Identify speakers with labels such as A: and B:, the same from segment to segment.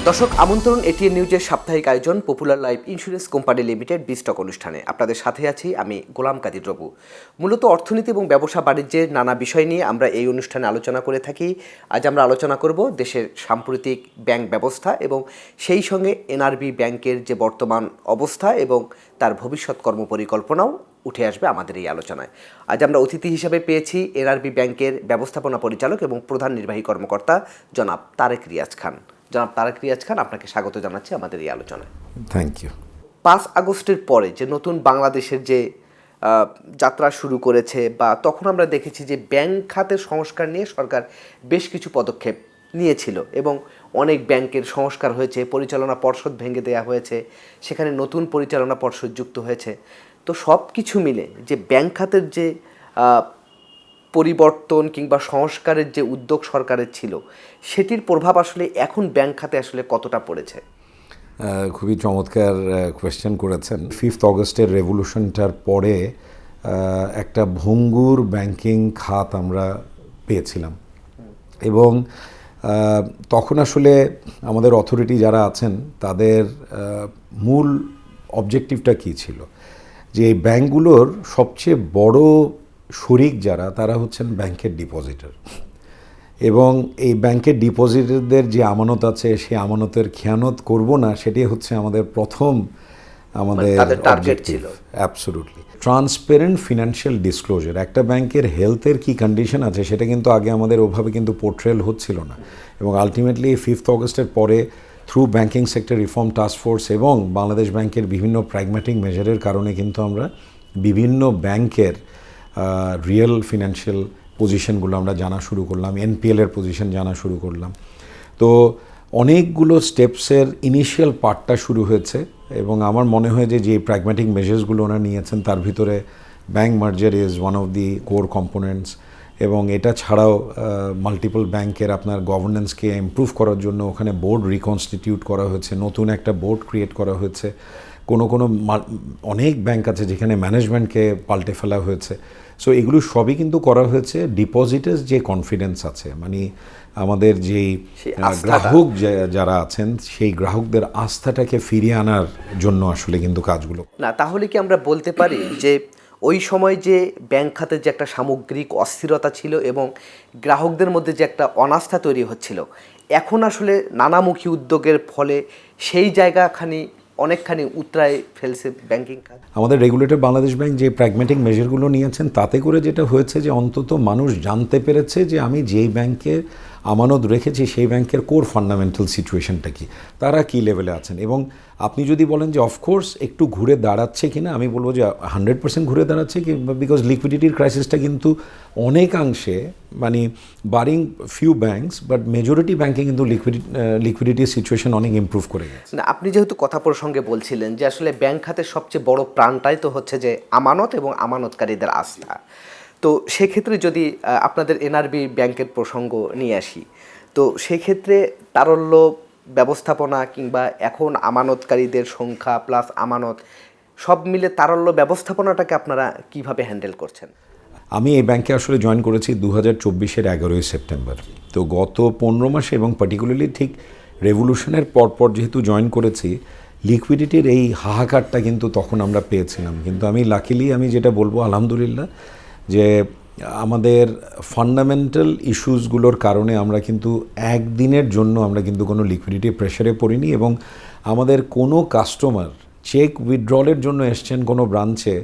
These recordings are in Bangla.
A: দর্শক আমন্ত্রণ এটিএন নিউজের সাপ্তাহিক আয়োজন popular life insurance company limited বিস্টক অনুষ্ঠানে আপনাদের সাথে আছি আমি গোলাম কাদির রবু। মূলত অর্থনীতি এবং ব্যবসা বাণিজ্যের নানা বিষয় নিয়ে আমরা এই অনুষ্ঠানে আলোচনা করে থাকি। আজ আমরা আলোচনা করব দেশের সাম্প্রতিক ব্যাংক ব্যবস্থা এবং সেই সঙ্গে এনআরবি ব্যাংকের যে বর্তমান অবস্থা এবং তার ভবিষ্যৎ কর্মপরিকল্পনাও উঠে আসবে আমাদের এই আলোচনায়। আজ আমরা অতিথি হিসেবে পেয়েছি এনআরবি ব্যাংকের ব্যবস্থাপনা পরিচালক এবং প্রধান নির্বাহী কর্মকর্তা জনাব তারেক রিয়াজ খান। জনাব তারেক রিয়াজ খান, আপনাকে স্বাগত জানাচ্ছি আমাদের এই আলোচনায়।
B: Thank you.
A: 5 আগস্টের পরে যে নতুন বাংলাদেশের যে যাত্রা শুরু করেছে বা তখন আমরা দেখেছি যে ব্যাংক খাতের সংস্কার নিয়ে সরকার বেশ কিছু পদক্ষেপ নিয়েছিল এবং অনেক ব্যাংকের সংস্কার হয়েছে, পরিচালনা পর্ষদ ভেঙে দেওয়া হয়েছে, সেখানে নতুন পরিচালনা পর্ষদ যুক্ত হয়েছে। তো সব কিছু মিলে যে ব্যাংক খাতের যে পরিবর্তন কিংবা সংস্কারের যে উদ্যোগ সরকারের ছিল সেটির প্রভাব আসলে এখন ব্যাংক খাতে আসলে কতটা পড়েছে?
B: খুবই চমৎকার কোয়েশ্চেন করেছেন। 5 অগস্টের রেভলিউশনটার পরে একটা ভঙ্গুর ব্যাংকিং খাত আমরা পেয়েছিলাম এবং তখন আসলে আমাদের অথরিটি যারা আছেন তাদের মূল অবজেক্টিভটা কী ছিল, যে এই ব্যাংকগুলোর সবচেয়ে বড় শরিক যারা তারা হচ্ছেন ব্যাংকের ডিপোজিটর এবং এই ব্যাংকের ডিপোজিটরদের যে আমানত আছে সেই আমানতের খেয়ানত করব না, সেটি হচ্ছে আমাদের প্রথম আমাদের
A: টার্গেট ছিল।
B: Absolutely transparent financial disclosure. একটা ব্যাংকের হেলথের কী কন্ডিশন আছে সেটা কিন্তু আগে আমাদের ওভাবে কিন্তু পোর্ট্রেল হচ্ছিল না এবং আলটিমেটলি 5 অগস্টের পরে through banking sector reform task force এবং বাংলাদেশ ব্যাংকের বিভিন্ন প্র্যাগম্যাটিক মেজারের কারণে কিন্তু আমরা বিভিন্ন ব্যাংকের রিয়েল ফিনান্সিয়াল পজিশনগুলো আমরা জানা শুরু করলাম, এনপিএলের পজিশন জানা শুরু করলাম। তো অনেকগুলো স্টেপসের ইনিশিয়াল পার্টটা শুরু হয়েছে এবং আমার মনে হয় যে প্র্যাগম্যাটিক মেজার্সগুলো ওনারা নিয়েছেন তার ভিতরে bank merger is one of the core components এবং এটা ছাড়াও মাল্টিপল ব্যাংকের আপনার গভর্নেন্সকে ইমপ্রুভ করার জন্য ওখানে বোর্ড রিকনস্টিটিউট করা হয়েছে, নতুন একটা বোর্ড ক্রিয়েট করা হয়েছে। কোনো অনেক ব্যাংক আছে যেখানে ম্যানেজমেন্টকে পাল্টে ফেলা হয়েছে। সো এগুলো সবই কিন্তু করা হয়েছে ডিপোজিটার্স যে কনফিডেন্স আছে, মানে আমাদের যেই গ্রাহক যারা আছেন সেই গ্রাহকদের আস্থাটাকে ফিরিয়ে আনার জন্য আসলে কিন্তু কাজগুলো
A: না। তাহলে কি আমরা বলতে পারি যে ওই সময় যে ব্যাংক খাতের যে একটা সামগ্রিক অস্থিরতা ছিল এবং গ্রাহকদের মধ্যে যে একটা অনাস্থা তৈরি হচ্ছিল, এখন আসলে নানামুখী উদ্যোগের ফলে সেই জায়গাখানি অনেকখানি উতরায় ফেলছে ব্যাংকিং খাত?
B: আমাদের রেগুলেটর বাংলাদেশ ব্যাংক যে প্র্যাগম্যাটিক মেজারগুলো নিয়েছেন তাতে করে যেটা হয়েছে যে অন্তত মানুষ জানতে পেরেছে যে আমি যেই ব্যাংকে আমানত রেখেছি সেই ব্যাংকের কোর ফান্ডামেন্টাল সিচুয়েশনটা কি, তারা কী লেভেলে আছেন। এবং আপনি যদি বলেন যে অফকোর্স একটু ঘুরে দাঁড়াচ্ছে কিনা, আমি বলবো যে 100% ঘুরে দাঁড়াচ্ছে কি, বিকজ লিকুইডিটির ক্রাইসিসটা কিন্তু অনেকাংশে মানে বারিং ফিউ ব্যাংকস বাট মেজরিটি ব্যাংকে কিন্তু লিকুইডিটির সিচুয়েশন অনেক ইমপ্রুভ করে গেছে।
A: না, আপনি যেহেতু কথা প্রসঙ্গে বলছিলেন যে আসলে ব্যাংক খাতের সবচেয়ে বড় প্রাণটাই তো হচ্ছে যে আমানত এবং আমানতকারীদের আস্থা। তো সেক্ষেত্রে যদি আপনাদের এনআরবি ব্যাংকের প্রসঙ্গ নিয়ে আসি, তো সেক্ষেত্রে তারল্য ব্যবস্থাপনা কিংবা এখন আমানতকারীদের সংখ্যা প্লাস আমানত সব মিলে তারল্য ব্যবস্থাপনাটাকে আপনারা কিভাবে হ্যান্ডেল করছেন?
B: আমি এই ব্যাংকে আসলে জয়েন করেছি 2024-এর 11ই সেপ্টেম্বর। তো গত 15 মাসে এবং পার্টিকুলারলি ঠিক রেভলিউশনের পরপর যেহেতু জয়েন করেছি, লিকুইডিটির এই হাহাকারটা কিন্তু তখন আমরা পেয়েছিলাম। কিন্তু আমি যেটা বলবো আলহামদুলিল্লাহ যে আমাদের ফান্ডামেন্টাল ইস্যুসগুলোর কারণে আমরা কিন্তু একদিনের জন্য আমরা কিন্তু কোনো লিকুইডিটি প্রেশারে পড়িনি এবং আমাদের কোনো কাস্টমার চেক উইথড্রলের জন্য এসছেন কোনো ব্রাঞ্চে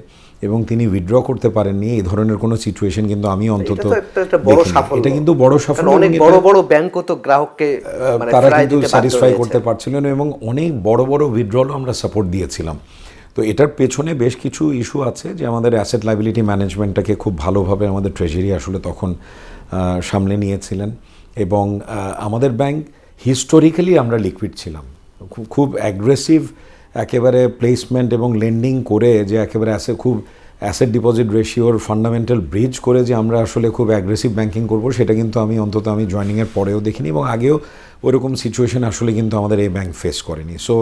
B: এবং তিনি উইথড্র করতে পারেননি, এই ধরনের কোনো সিচুয়েশন কিন্তু আমি অন্তত এটা কিন্তু বড় সাফল্য।
A: অনেক বড় বড় ব্যাংকও তো গ্রাহককে
B: তারা কিন্তু স্যাটিসফাই করতে পারছিলেন এবং অনেক বড় বড় উইথড্রলও আমরা সাপোর্ট দিয়েছিলাম। তো এটার পেছনে বেশ কিছু ইস্যু আছে যে আমাদের অ্যাসেট লাইবিলিটি ম্যানেজমেন্টটাকে খুব ভালোভাবে আমাদের ট্রেজারি আসলে তখন সামলে নিয়েছিলেন এবং আমাদের ব্যাংক হিস্টোরিক্যালি আমরা লিকুইড ছিলাম, খুব অ্যাগ্রেসিভ একেবারে প্লেসমেন্ট এবং লেন্ডিং করে যে একেবারে খুব অ্যাসেট ডিপোজিট রেশিওর ফান্ডামেন্টাল ব্রিজ করে যে আমরা আসলে খুব অ্যাগ্রেসিভ ব্যাংকিং করব, সেটা কিন্তু আমি জয়েনিংয়ের পরেও দেখিনি এবং আগেও ওইরকম সিচুয়েশন আসলে কিন্তু আমাদের এই ব্যাংক ফেস করেনি। সো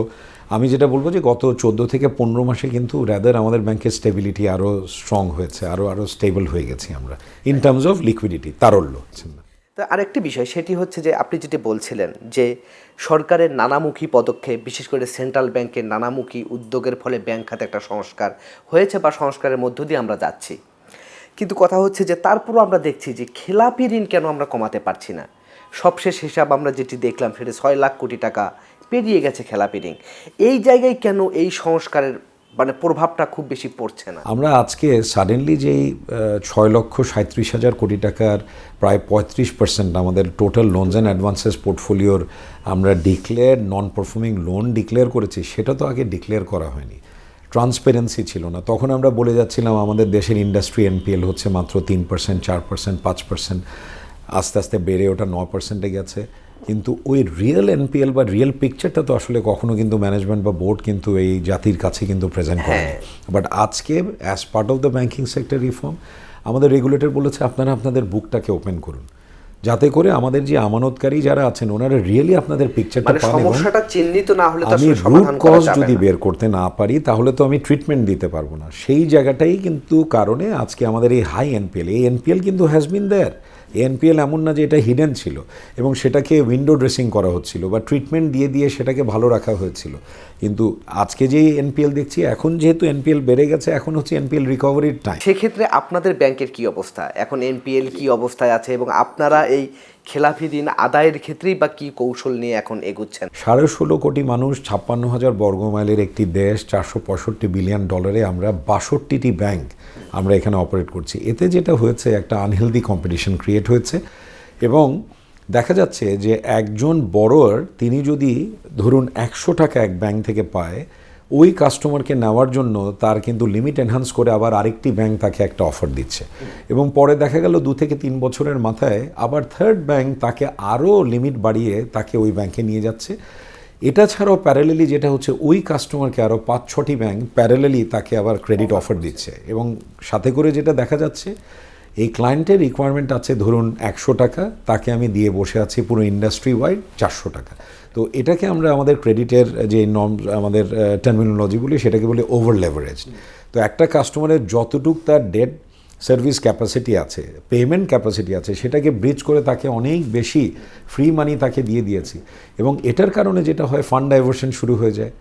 B: আমি যেটা বলবো যে গত 14 থেকে 15 মাসে কিন্তু রাদার আমাদের ব্যাংকের স্টেবিলিটি আরও স্ট্রং হয়েছে, আরও স্টেবল হয়ে গেছি আমরা ইন টার্মস অফ লিকুইডিটি, তারল্য।
A: তো আরেকটি বিষয় সেটি হচ্ছে যে আপনি যেটি বলছিলেন যে সরকারের নানামুখী পদক্ষেপ, বিশেষ করে সেন্ট্রাল ব্যাংকের নানামুখী উদ্যোগের ফলে ব্যাংক খাতে একটা সংস্কার হয়েছে বা সংস্কারের মধ্য দিয়ে আমরা যাচ্ছি, কিন্তু কথা হচ্ছে যে তারপরও আমরা দেখছি যে খেলাপি ঋণ কেন আমরা কমাতে পারছি না। সবশেষ হিসাব আমরা যেটি দেখলাম সেটি 6 লাখ কোটি টাকা পেরিয়ে গেছে খেলাপি ঋণ। এই জায়গায় কেন এই সংস্কারের প্রভাবটা খুব বেশি পড়ছে না?
B: আমরা আজকে সাডেনলি যেই 6,37,000 কোটি টাকার প্রায় 35% আমাদের টোটাল লোনস অ্যান্ড অ্যাডভান্সেস পোর্টফোলিওর আমরা নন পারফর্মিং লোন ডিক্লেয়ার করেছি, সেটা তো আগে ডিক্লেয়ার করা হয়নি। ট্রান্সপারেন্সি ছিল না। তখন আমরা বলে যাচ্ছিলাম আমাদের দেশের ইন্ডাস্ট্রি এনপিএল হচ্ছে মাত্র 3%, 4%, 5%, আস্তে আস্তে বেড়ে ওটা 9%-এ গেছে। কিন্তু ওই রিয়েল এনপিএল বা রিয়েল পিকচারটা তো আসলে কখনো কিন্তু ম্যানেজমেন্ট বা বোর্ড কিন্তু এই জাতির কাছে কিন্তু প্রেজেন্ট করে। বাট আজকে as part of the banking sector reform আমাদের রেগুলেটর বলেছে আপনারা আপনাদের বুকটাকে ওপেন করুন, যাতে করে আমাদের যে আমানতকারী যারা আছেন ওনারা রিয়েলি আপনাদের পিকচারটা পান।
A: সমস্যাটা চিহ্নিত না হলে তো
B: আমি রুট কজ যদি বের করতে না পারি তাহলে তো আমি ট্রিটমেন্ট দিতে পারবো না। সেই জায়গাটাই কিন্তু কারণে আজকে আমাদের এই হাই এনপিএল, এই এনপিএল কিন্তু হ্যাজ বিন দেয়ার। এনপিএল এমন না যে এটা হিডেন ছিল এবং সেটাকে উইন্ডো ড্রেসিং করা হচ্ছিল বা ট্রিটমেন্ট দিয়ে দিয়ে সেটাকে ভালো রাখা হয়েছিল। কিন্তু আজকে যেই এনপিএল দেখছি, এখন যেহেতু এনপিএল বেড়ে গেছে, এখন হচ্ছে এনপিএল রিকভারির টাইম।
A: সেক্ষেত্রে আপনাদের ব্যাংকের কি অবস্থা এখন, এনপিএল কি অবস্থায় আছে এবং আপনারা এই খেলাপি ঋণ আদায়ের ক্ষেত্রেই বা কি কৌশল নিয়ে এখন এগুচ্ছেন?
B: 16.5 কোটি মানুষ, 56,000 বর্গমাইলের একটি দেশ, $465 বিলিয়ন, আমরা 62টি ব্যাংক আমরা এখানে অপারেট করছি। এতে যেটা হয়েছে একটা আনহেলদি কম্পিটিশন ক্রিয়েট হয়েছে এবং দেখা যাচ্ছে যে একজন বড়োয়ার তিনি যদি ধরুন 100 টাকা এক ব্যাংক থেকে পায়, ওই কাস্টমারকে নেওয়ার জন্য তার কিন্তু লিমিট এনহান্স করে আবার আরেকটি ব্যাংক তাকে একটা অফার দিচ্ছে এবং পরে দেখা গেল 2 থেকে 3 বছরের মাথায় আবার থার্ড ব্যাংক তাকে আরও লিমিট বাড়িয়ে তাকে ওই ব্যাংকে নিয়ে যাচ্ছে। এটা ছাড়াও প্যারালেলি যেটা হচ্ছে ওই কাস্টমারকে আরও 5-6টি ব্যাংক প্যারালেলি তাকে আবার ক্রেডিট অফার দিচ্ছে এবং সাথে করে যেটা দেখা যাচ্ছে এই ক্লায়েন্টের রিকোয়ারমেন্ট আছে ধরুন 100 টাকা, তাকে আমি দিয়ে বসে আছি পুরো ইন্ডাস্ট্রি ওয়াইড 400 টাকা। তো এটাকে আমরা আমাদের ক্রেডিটের যে নর্ম আমাদের টার্মিনোলজি বলি সেটাকে বলি ওভার লেভারেজ। তো একটা কাস্টমারের যতটুক তার ডেট সার্ভিস ক্যাপাসিটি আছে, পেমেন্ট ক্যাপাসিটি আছে, সেটাকে ব্রিজ করে তাকে অনেক বেশি ফ্রি মানি তাকে দিয়ে দিয়েছি এবং এটার কারণে যেটা হয় ফান্ড ডাইভার্সন শুরু হয়ে যায়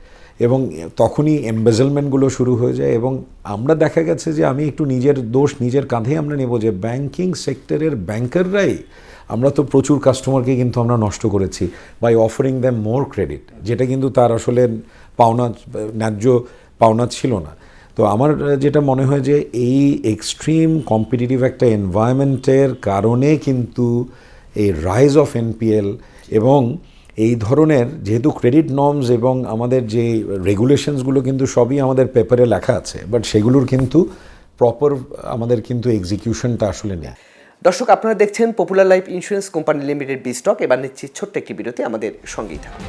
B: এবং তখনই এমবেজলমেন্টগুলো শুরু হয়ে যায় এবং আমরা দেখা গেছে যে আমি একটু নিজের দোষ নিজের কাঁধে আমরা নেব যে ব্যাংকিং সেক্টরের ব্যাংকাররাই আমরা তো প্রচুর কাস্টমারকে কিন্তু আমরা নষ্ট করেছি by offering them more credit, যেটা কিন্তু তার আসলে ন্যায্য পাওনা ছিল না। তো আমার যেটা মনে হয় যে এই এক্সট্রিম কম্পিটিটিভ একটা এনভায়রনমেন্টের কারণে কিন্তু এই রাইজ অফ এনপিএল এবং এই ধরনের যেহেতু ক্রেডিট নর্মস এবং আমাদের যে রেগুলেশনসগুলো কিন্তু সবই আমাদের পেপারে লেখা আছে, বাট সেগুলোর কিন্তু প্রপার আমাদের কিন্তু এক্সিকিউশনটা আসলে নেই।
A: দর্শক, আপনারা দেখছেন popular life insurance company limited বিস্টক। এবার নিচ্ছি ছোট্ট একটি বিরতি, আমাদের সঙ্গেই থাকুন।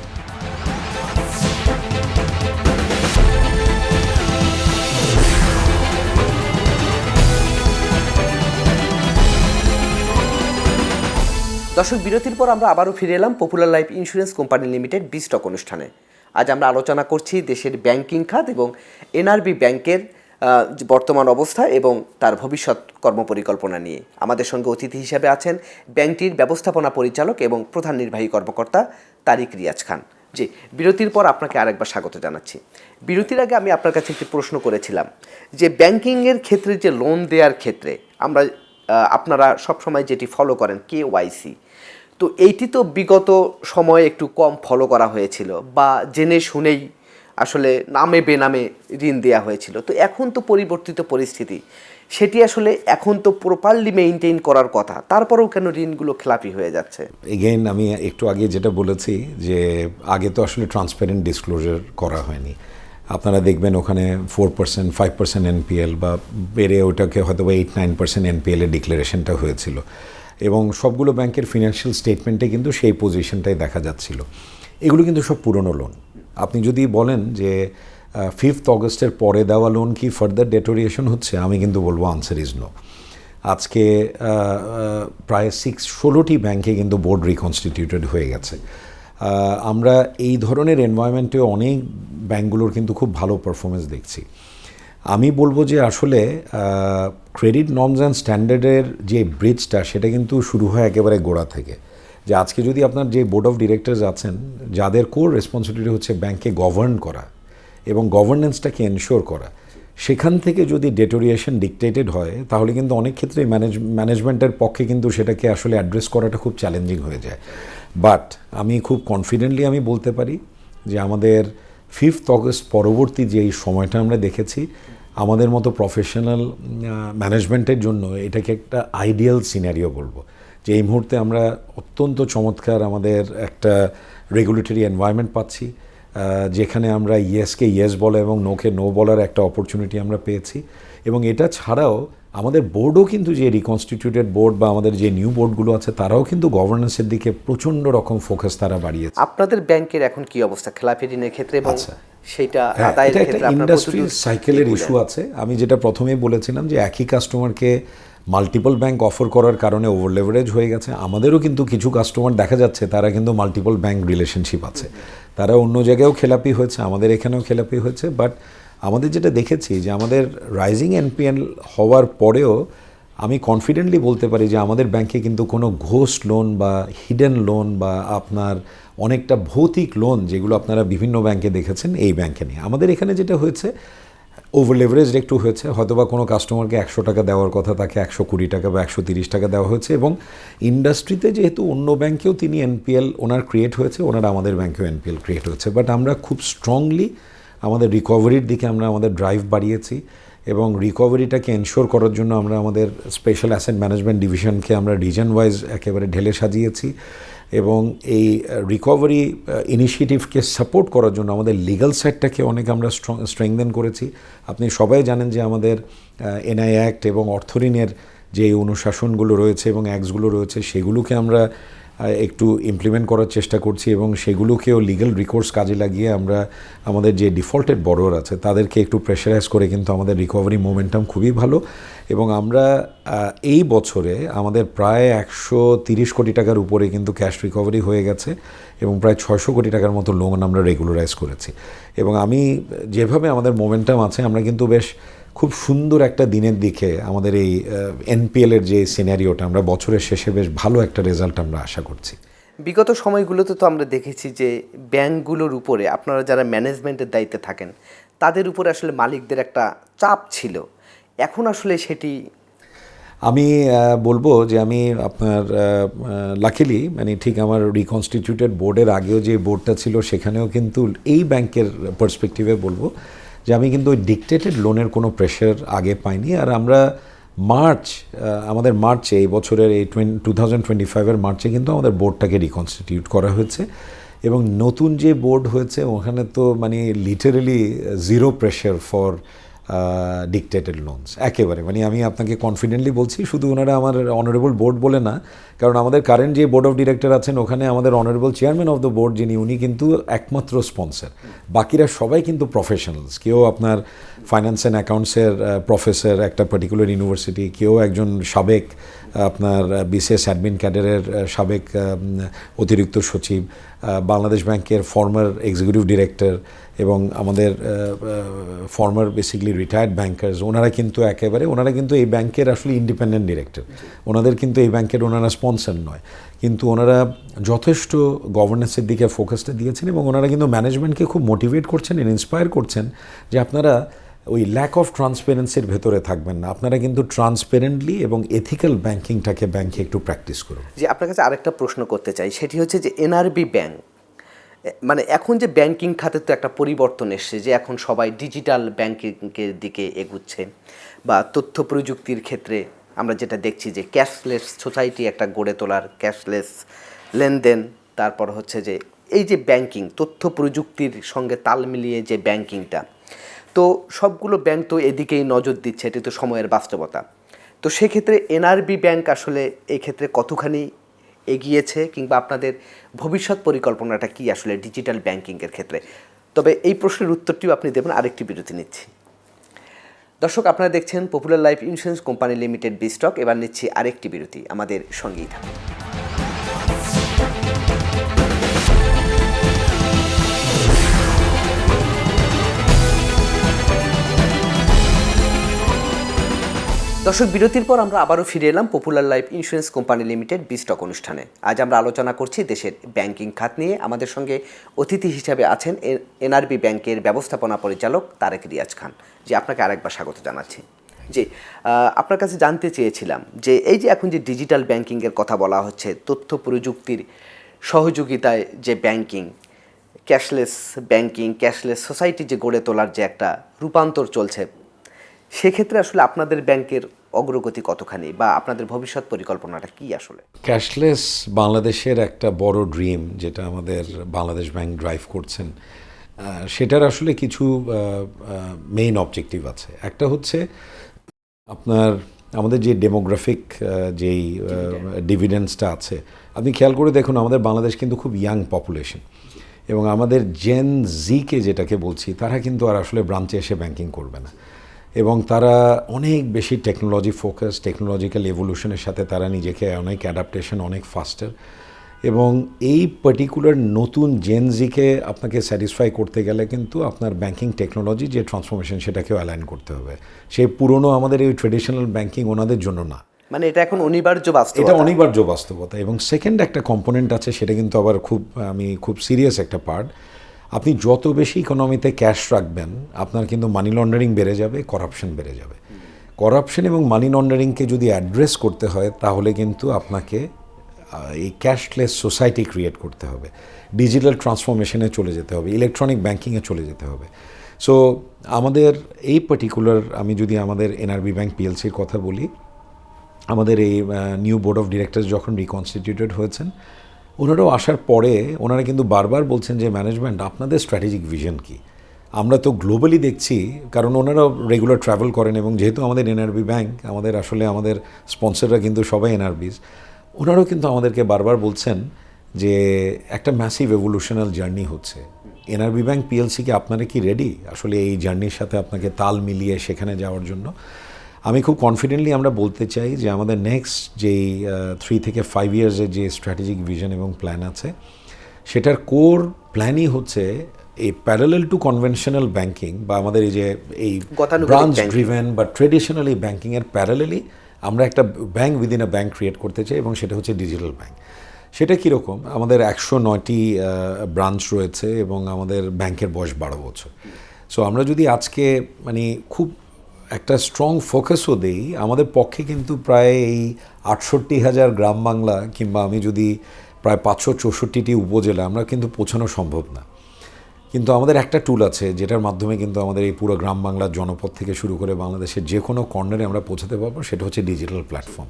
A: দর্শক, বিরতির পর আমরা আবারও ফিরে এলাম popular life insurance company limited বিস্টক অনুষ্ঠানে। আজ আমরা আলোচনা করছি দেশের ব্যাংকিং খাত এবং এনআরবি ব্যাংকের বর্তমান অবস্থা এবং তার ভবিষ্যৎ কর্মপরিকল্পনা নিয়ে। আমাদের সঙ্গে অতিথি হিসেবে আছেন ব্যাংকটির ব্যবস্থাপনা পরিচালক এবং প্রধান নির্বাহী কর্মকর্তা তারিক রিয়াজ খান। জি, বিরতির পর আপনাকে আরেকবার স্বাগত জানাচ্ছি। বিরতির আগে আমি আপনার কাছে একটি প্রশ্ন করেছিলাম যে ব্যাংকিংয়ের ক্ষেত্রে যে লোন দেওয়ার ক্ষেত্রে আপনারা সবসময় যেটি ফলো করেন কেওয়াইসি, তো এইটি তো বিগত সময়ে একটু কম ফলো করা হয়েছিল বা জেনে শুনেই আসলে নামে বেনামে ঋণ দেওয়া হয়েছিল। তো এখন তো পরিবর্তিত পরিস্থিতি, সেটি আসলে এখন তো প্রপারলি মেইনটেইন করার কথা, তারপরেও কেন ঋণগুলো খেলাপি হয়ে যাচ্ছে?
B: এগেইন আমি একটু আগে যেটা বলেছি যে আগে তো আসলে ট্রান্সপারেন্ট ডিসক্লোজার করা হয়নি। আপনারা দেখবেন ওখানে 4%, 5% এনপিএল বা বেড়ে ওটাকে হয়তো বা 8-9% এনপিএলের ডিক্লারেশনটা হয়েছিল এবং সবগুলো ব্যাংকের ফিনান্সিয়াল স্টেটমেন্টে কিন্তু সেই পজিশনটাই দেখা যাচ্ছিল। এগুলো কিন্তু সব পুরনো লোন। আপনি যদি বলেন যে 5 অগস্টের পরে দেওয়া লোন কি ফার্দার ডেটোরিয়েশন হচ্ছে, আমি কিন্তু বলবো আনসার ইজ নো। আজকে প্রায় 16টি ব্যাংকে কিন্তু বোর্ড রিকনস্টিটিউটেড হয়ে গেছে। আমরা এই ধরনের এনভায়রনমেন্টে অনেক ব্যাংকগুলোর কিন্তু খুব ভালো পারফরমেন্স দেখছি। আমি বলবো যে আসলে ক্রেডিট নর্মস অ্যান্ড স্ট্যান্ডার্ডের যে ব্রিজটা সেটা কিন্তু শুরু হয় একেবারে গোড়া থেকে। যে আজকে যদি আপনার যে বোর্ড অফ ডিরেক্টরস আছেন, যাদের কোর রেসপন্সিবিলিটি হচ্ছে ব্যাংকে গভর্ন করা এবং গভর্নেন্সটাকে এনশোর করা, সেখান থেকে যদি ডেটোরিয়েশন ডিকটেটেড হয় তাহলে কিন্তু অনেক ক্ষেত্রে ম্যানেজমেন্টের পক্ষে কিন্তু সেটাকে আসলে অ্যাড্রেস করাটা খুব চ্যালেঞ্জিং হয়ে যায়। বাট আমি খুব কনফিডেন্টলি আমি বলতে পারি যে আমাদের 5th অগস্ট পরবর্তী যে এই সময়টা আমরা দেখেছি, আমাদের মতো প্রফেশনাল ম্যানেজমেন্টের জন্য এটাকে একটা আইডিয়াল সিনারিও বলবো। যে এই মুহূর্তে আমরা অত্যন্ত চমৎকার আমাদের একটা রেগুলেটরি এনভায়রনমেন্ট পাচ্ছি, যেখানে আমরা ইয়েসকে ইয়েস বলা এবং নোকে নো বলার একটা অপরচুনিটি আমরা পেয়েছি। এবং এটা ছাড়াও আমাদের বোর্ডও কিন্তু যে রিকনস্টিটিউটেড বোর্ড বা আমাদের যে নিউ বোর্ডগুলো আছে তারাও কিন্তু গভর্নেন্সের দিকে প্রচণ্ড রকম ফোকাস তারা বাড়িয়েছে।
A: আপনাদের ব্যাংকের এখন কি অবস্থা খেলাপি ঋণের ক্ষেত্রে এবং সেটা
B: হ্যাঁ,
A: আদায়ের
B: এটা
A: ক্ষেত্রে
B: একটা
A: আপনার
B: ইন্ডাস্ট্রিয়াল সাইকেলের ইস্যু আছে। আমি যেটা প্রথমেই বলেছিলাম যে একই কাস্টমারকে মাল্টিপল ব্যাংক অফার করার কারণে ওভার লেভারেজ হয়ে গেছে। আমাদেরও কিন্তু কিছু কাস্টমার দেখা যাচ্ছে তারা কিন্তু মাল্টিপল ব্যাংক রিলেশনশিপ আছে, তারা অন্য জায়গায়ও খেলাপি হয়েছে, আমাদের এখানেও খেলাপি হয়েছে। বাট আমাদের যেটা দেখেছি যে আমাদের রাইজিং এনপিএল হওয়ার পরেও আমি কনফিডেন্টলি বলতে পারি যে আমাদের ব্যাংকে কিন্তু কোনো ঘোস্ট লোন বা হিডেন লোন বা আপনার অনেকটা ভৌতিক লোন যেগুলো আপনারা বিভিন্ন ব্যাংকে দেখেছেন, এই ব্যাংকে নেই। আমাদের এখানে যেটা হয়েছে, ওভার লেভারেজড একটু হয়েছে, হয়তোবা কোনো কাস্টমারকে 100 টাকা দেওয়ার কথা তাকে 120 টাকা বা 130 টাকা দেওয়া হয়েছে। এবং ইন্ডাস্ট্রিতে যেহেতু অন্য ব্যাংকেও তিনি এনপিএল ওনার ক্রিয়েট হয়েছে, ওনার আমাদের ব্যাংকেও এনপিএল ক্রিয়েট হয়েছে। বাট আমরা খুব স্ট্রংলি আমাদের রিকভারির দিকে আমরা আমাদের ড্রাইভ বাড়িয়েছি এবং রিকভারিটাকে এনশোর করার জন্য আমরা আমাদের স্পেশাল অ্যাসেট ম্যানেজমেন্ট ডিভিশনকে আমরা রিজন ওয়াইজ একেবারে ঢেলে সাজিয়েছি। এবং এই রিকভারি ইনিশিয়েটিভকে সাপোর্ট করার জন্য আমাদের লিগ্যাল সাইডটাকে অনেক আমরা স্ট্রেংথেন করেছি। আপনি সবাই জানেন যে আমাদের এনআই অ্যাক্ট এবং অর্থঋণের যে অনুশাসনগুলো রয়েছে এবং অ্যাক্টসগুলো রয়েছে সেগুলোকে আমরা একটু ইমপ্লিমেন্ট করার চেষ্টা করছি এবং সেগুলোকেও লিগ্যাল রিকোর্স কাজে লাগিয়ে আমরা আমাদের যে ডিফল্টেড বড়োর আছে তাদেরকে একটু প্রেশারাইজ করে কিন্তু আমাদের রিকভারি মোমেন্টাম খুবই ভালো। এবং আমরা এই বছরে আমাদের প্রায় 130 কোটি টাকার উপরে কিন্তু ক্যাশ রিকভারি হয়ে গেছে এবং প্রায় 600 কোটি টাকার মতো লোন আমরা রেগুলারাইজ করেছি। এবং আমি যেভাবে আমাদের মোমেন্টাম আছে, আমরা কিন্তু বেশ খুব সুন্দর একটা দিনের দিকে আমাদের এই এনপিএলের যে সিনারিওটা, আমরা বছরের শেষে বেশ ভালো একটা রেজাল্ট আমরা আশা করছি।
A: বিগত সময়গুলোতে তো আমরা দেখেছি যে ব্যাংকগুলোর উপরে আপনারা যারা ম্যানেজমেন্টের দায়িত্বে থাকেন তাদের উপরে আসলে মালিকদের একটা চাপ ছিল, এখন আসলে সেটি
B: আমি বলবো যে আমি আপনার লাকিলি মানে ঠিক আমার রিকনস্টিটিউটেড বোর্ডের আগেও যে বোর্ডটা ছিল সেখানেও কিন্তু এই ব্যাংকের পার্সপেক্টিভে বলবো যে আমি কিন্তু ওই ডিকটেটেড লোনের কোনো প্রেশার আগে পাইনি। আর আমরা আমাদের মার্চে এই বছরের এই 2025-এর মার্চে কিন্তু আমাদের বোর্ডটাকে রিকনস্টিটিউট করা হয়েছে এবং নতুন যে বোর্ড হয়েছে ওখানে তো মানে literally zero pressure for dictated loans একেবারে। মানে আমি আপনাকে কনফিডেন্টলি বলছি, শুধু ওনারা আমার অনারেবল বোর্ড বলে না, কারণ আমাদের কারেন্ট যে বোর্ড অফ ডিরেক্টর আছেন ওখানে আমাদের honourable chairman of the board যিনি, উনি কিন্তু একমাত্র স্পন্সর, বাকিরা সবাই কিন্তু প্রফেশনালস। কেউ আপনার ফাইন্যান্স অ্যান্ড অ্যাকাউন্টসের প্রফেসর একটা পার্টিকুলার ইউনিভার্সিটি, কেউ একজন সাবেক আপনার বিসিএস অ্যাডমিন ক্যাডারের সাবেক অতিরিক্ত সচিব, বাংলাদেশ ব্যাংকের ফর্মার এক্সিকিউটিভ ডিরেক্টর এবং আমাদের ফর্মার বেসিক্যালি রিটায়ার্ড ব্যাংকার্স। ওনারা কিন্তু এই ব্যাংকের আসলে ইন্ডিপেন্ডেন্ট ডিরেক্টর, ওনাদের কিন্তু এই ব্যাংকের ওনারা স্পন্সর নয়, কিন্তু ওনারা যথেষ্ট গভর্নেন্সের দিকে ফোকাসটা দিয়েছেন এবং ওনারা কিন্তু ম্যানেজমেন্টকে খুব মোটিভেট করছেন, ইন্সপায়ার করছেন যে আপনারা ওই ল্যাক অফ ট্রান্সপারেন্সির ভেতরে থাকবেন না, আপনারা কিন্তু ট্রান্সপারেন্টলি এবং এথিক্যাল ব্যাংকিংটাকে ব্যাংকে একটু প্র্যাকটিস করুন।
A: যে আপনার কাছে আরেকটা প্রশ্ন করতে চাই, সেটি হচ্ছে যে এনআরবি ব্যাংক মানে এখন যে ব্যাংকিং খাতে তো একটা পরিবর্তন এসছে, যে এখন সবাই ডিজিটাল ব্যাংকিংয়ের দিকে এগুচ্ছে বা তথ্য প্রযুক্তির ক্ষেত্রে আমরা যেটা দেখছি যে ক্যাশলেস সোসাইটি একটা গড়ে তোলার, ক্যাশলেস লেনদেন, তারপর হচ্ছে যে এই যে ব্যাংকিং তথ্য প্রযুক্তির সঙ্গে তাল মিলিয়ে যে ব্যাংকিংটা, তো সবগুলো ব্যাংক তো এদিকেই নজর দিচ্ছে, এটি তো সময়ের বাস্তবতা। তো সেক্ষেত্রে এনআরবি ব্যাংক আসলে এই ক্ষেত্রে কতখানি এগিয়েছে কিংবা আপনাদের ভবিষ্যৎ পরিকল্পনাটা কি আসলে ডিজিটাল ব্যাংকিংয়ের ক্ষেত্রে? তবে এই প্রশ্নের উত্তরটিও আপনি দেবেন, আরেকটি বিরতি নিচ্ছি। দর্শক, আপনারা দেখছেন popular life insurance company limited বিস্টক। এবার নিচ্ছি আরেকটি বিরতি, আমাদের সঙ্গেই থাকুন। দর্শক, বিরতির পর আমরা আবারও ফিরে এলাম popular life insurance company limited বিস্টক অনুষ্ঠানে। আজ আমরা আলোচনা করছি দেশের ব্যাংকিং খাত নিয়ে। আমাদের সঙ্গে অতিথি হিসাবে আছেন এনআরবি ব্যাংকের ব্যবস্থাপনা পরিচালক তারেক রিয়াজ খান। জি, আপনাকে আরেকবার স্বাগত জানাচ্ছি। জি, আপনার কাছে জানতে চেয়েছিলাম যে এই যে এখন যে ডিজিটাল ব্যাংকিংয়ের কথা বলা হচ্ছে, তথ্য প্রযুক্তির সহযোগিতায় যে banking, cashless banking, cashless society যে গড়ে তোলার যে একটা রূপান্তর চলছে, সেক্ষেত্রে আসলে আপনাদের ব্যাংকের অগ্রগতি কতখানি বা আপনাদের ভবিষ্যৎ পরিকল্পনাটা কি আসলে?
B: ক্যাশলেস বাংলাদেশের একটা বড় ড্রিম, যেটা আমাদের বাংলাদেশ ব্যাংক ড্রাইভ করছেন, সেটার আসলে কিছু মেইন অবজেক্টিভ আছে। একটা হচ্ছে আপনার আমাদের যে ডেমোগ্রাফিক যেই ডিভিডেন্সটা আছে, আপনি খেয়াল করে দেখুন আমাদের বাংলাদেশ কিন্তু খুব ইয়াং পপুলেশন, এবং আমাদের জেন জিকে যেটাকে বলছি, তারা কিন্তু আর আসলে ব্রাঞ্চে এসে ব্যাংকিং করবে না, এবং তারা অনেক বেশি টেকনোলজি ফোকাস, টেকনোলজিক্যাল এভলিউশনের সাথে তারা নিজেকে অনেক অ্যাডাপ্টেশন, অনেক ফাস্টার। এবং এই পার্টিকুলার নতুন জেন জিকে আপনাকে স্যাটিসফাই করতে গেলে কিন্তু আপনার ব্যাংকিং টেকনোলজি যে ট্রান্সফরমেশন, সেটাকেও অ্যালাইন করতে হবে। সেই পুরনো আমাদের এই ট্রেডিশনাল ব্যাংকিং ওনাদের জন্য না,
A: মানে এটা এখন অনিবার্য বাস্তবতা।
B: এটা অনিবার্য বাস্তবতা। এবং সেকেন্ড একটা কম্পোনেন্ট আছে, সেটা কিন্তু আবার খুব সিরিয়াস একটা পার্ট। আপনি যত বেশি ইকোনমিতে ক্যাশ রাখবেন, আপনার কিন্তু মানি লন্ডারিং বেড়ে যাবে, করাপশন বেড়ে যাবে। করাপশন এবং মানি লন্ডারিংকে যদি অ্যাড্রেস করতে হয়, তাহলে কিন্তু আপনাকে এই ক্যাশলেস সোসাইটি ক্রিয়েট করতে হবে, ডিজিটাল ট্রান্সফরমেশনে চলে যেতে হবে, ইলেকট্রনিক ব্যাংকিংয়ে চলে যেতে হবে। সো আমাদের এই পার্টিকুলার, আমি যদি আমাদের এনআরবি ব্যাংক পিএলসির কথা বলি, আমাদের এই নিউ বোর্ড অফ ডিরেক্টরস যখন রিকনস্টিটিউটেড হয়েছেন, ওনারাও আসার পরে ওনারা কিন্তু বারবার বলছেন যে ম্যানেজমেন্ট, আপনাদের স্ট্র্যাটেজিক ভিশন কী? আমরা তো গ্লোবালি দেখছি, কারণ ওনারাও রেগুলার ট্রাভেল করেন, এবং যেহেতু আমাদের এনআরবি ব্যাংক, আমাদের স্পন্সররা কিন্তু সবাই এনআরবিস, ওনারাও কিন্তু আমাদেরকে বারবার বলছেন যে একটা ম্যাসিভ এভলিউশনাল জার্নি হচ্ছে। এনআরবি ব্যাংক পিএলসিকে আপনারা কি রেডি আসলে এই জার্নির সাথে আপনাকে তাল মিলিয়ে সেখানে যাওয়ার জন্য? আমি খুব কনফিডেন্টলি আমরা বলতে চাই যে আমাদের নেক্সট যেই 3 থেকে 5 ইয়ার্সের যে স্ট্র্যাটেজিক ভিশন এবং প্ল্যান আছে, সেটার কোর প্ল্যানই হচ্ছে এই প্যারালেল টু কনভেনশনাল ব্যাংকিং, বা আমাদের এই যে এই ব্রাঞ্চ ড্রিভেন বা ট্রেডিশনালি ব্যাংকিংয়ের প্যারালেলি আমরা একটা bank within a bank create করতে চাই, এবং সেটা হচ্ছে ডিজিটাল ব্যাংক। সেটা কীরকম? আমাদের 109টি ব্রাঞ্চ রয়েছে, এবং আমাদের ব্যাংকের বয়স 12 বছর। সো আমরা যদি আজকে খুব একটা স্ট্রং ফোকাসও দেই, আমাদের পক্ষে কিন্তু প্রায় এই 68,000 গ্রাম বাংলা, কিংবা আমি যদি প্রায় 564টি উপজেলা, আমরা কিন্তু পৌঁছানো সম্ভব না। কিন্তু আমাদের একটা টুল আছে, যেটার মাধ্যমে কিন্তু আমাদের এই পুরো গ্রাম বাংলার জনপদ থেকে শুরু করে বাংলাদেশের যে কোনো কর্নারে আমরা পৌঁছাতে পারবো, সেটা হচ্ছে ডিজিটাল প্ল্যাটফর্ম।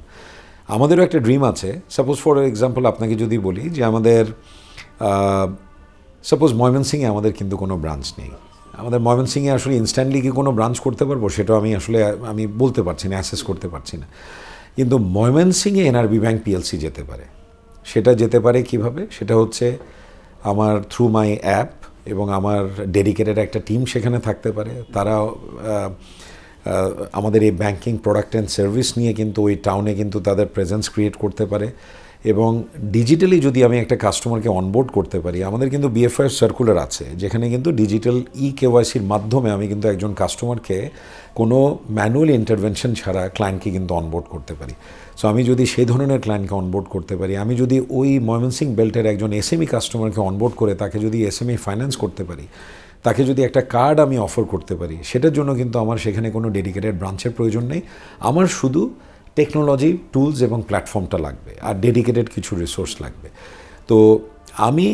B: আমাদেরও একটা ড্রিম আছে। সাপোজ ফর এক্সাম্পল আপনাকে যদি বলি যে আমাদের সাপোজ ময়মনসিংহে আমাদের কিন্তু কোনো ব্রাঞ্চ নেই। আমাদের ময়মনসিংহে আসলে ইনস্ট্যান্টলি কি কোনো ব্রাঞ্চ করতে পারবো, সেটাও আমি বলতে পারছি না, অ্যাসেস করতে পারছি না। কিন্তু ময়মনসিংহে এনআরবি ব্যাংক পিএলসি যেতে পারে। সেটা যেতে পারে কিভাবে? সেটা হচ্ছে আমার থ্রু মাই অ্যাপ, এবং আমার ডেডিকেটেড একটা টিম সেখানে থাকতে পারে। তারা আমাদের এই ব্যাংকিং প্রোডাক্ট অ্যান্ড সার্ভিস নিয়ে কিন্তু ওই টাউনে কিন্তু তাদের প্রেজেন্স ক্রিয়েট করতে পারে। এবং ডিজিটালি যদি আমি একটা কাস্টমারকে অনবোর্ড করতে পারি, আমাদের কিন্তু বিএফআইএস সার্কুলার আছে, যেখানে কিন্তু ডিজিটাল কেওয়াইসির মাধ্যমে আমি কিন্তু একজন কাস্টমারকে কোনো ম্যানুয়াল ইন্টারভেনশন ছাড়া ক্লায়েন্টকে কিন্তু অনবোর্ড করতে পারি। সো আমি যদি সেই ধরনের ক্লায়েন্টকে অনবোর্ড করতে পারি, আমি যদি ওই ময়মনসিংহ বেল্টের একজন এসএমই কাস্টমারকে অনবোর্ড করে তাকে যদি এসএমই ফাইন্যান্স করতে পারি, তাকে যদি একটা কার্ড আমি অফার করতে পারি, সেটার জন্য কিন্তু আমার সেখানে কোনো ডেডিকেটেড ব্রাঞ্চের প্রয়োজন নেই। আমার শুধু টেকনোলজি, টুলস এবং প্ল্যাটফর্মটা লাগবে, আর ডেডিকেটেড কিছু রিসোর্স লাগবে। তো আমি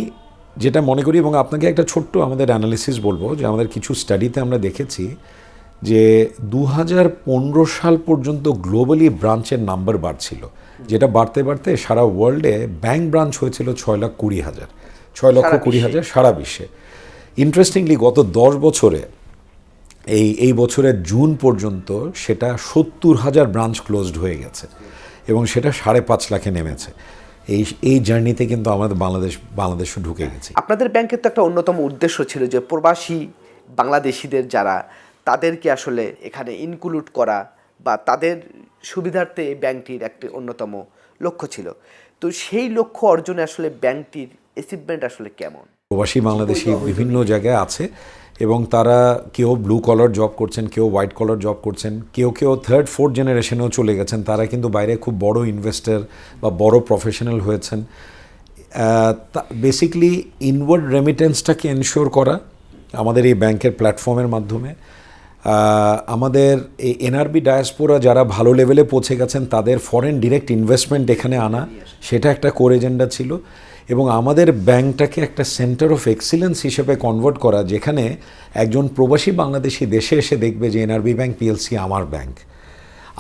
B: যেটা মনে করি, এবং আপনাকে একটা ছোট্ট আমাদের অ্যানালিসিস বলবো, যে আমাদের কিছু স্টাডিতে আমরা দেখেছি যে 2015 সাল পর্যন্ত গ্লোবালি ব্রাঞ্চের নাম্বার বাড়ছিল, যেটা বাড়তে বাড়তে সারা ওয়ার্ল্ডে ব্যাংক ব্রাঞ্চ হয়েছিল 6,20,000 সারা বিশ্বে। ইন্টারেস্টিংলি গত 10 বছরে এই বছরের জুন পর্যন্ত সেটা 70,000 ব্রাঞ্চ ক্লোজড হয়ে গেছে, এবং সেটা 5.5 লাখে নেমেছে। এই জার্নিতে কিন্তু আমাদের বাংলাদেশও ঢুকে গেছে।
A: আপনাদের ব্যাংকের তো একটা অন্যতম উদ্দেশ্য ছিল যে প্রবাসী বাংলাদেশিদের যারা, তাদেরকে আসলে এখানে ইনক্লুড করা, বা তাদের সুবিধার্থে এই ব্যাংকটির একটি অন্যতম লক্ষ্য ছিল। তো সেই লক্ষ্য অর্জনে আসলে ব্যাংকটির অ্যাচিভমেন্ট আসলে কেমন?
B: প্রবাসী বাংলাদেশি বিভিন্ন জায়গায় আছে, এবং তারা কেউ ব্লু কলার জব করছেন, কেউ হোয়াইট কলার জব করছেন, কেউ থার্ড ফোর্থ জেনারেশনেও চলে গেছেন, তারা কিন্তু বাইরে খুব বড় ইনভেস্টর বা বড় প্রফেশনাল হয়েছেন। বেসিক্যালি ইনওয়ার্ড রেমিটেন্সটাকে এনশিওর করা আমাদের এই ব্যাংকের প্ল্যাটফর্মের মাধ্যমে, আমাদের এই এনআরবি ডায়াসপোরা যারা ভালো লেভেলে পৌঁছে গেছেন তাদের ফরেন ডিরেক্ট ইনভেস্টমেন্ট এখানে আনা, সেটা একটা কোর এজেন্ডা ছিল। এবং আমাদের ব্যাংকটাকে একটা সেন্টার অফ এক্সিলেন্স হিসেবে কনভার্ট করা, যেখানে একজন প্রবাসী বাংলাদেশি দেশে এসে দেখবে যে এনআরবি ব্যাংক পিএলসি আমার ব্যাংক।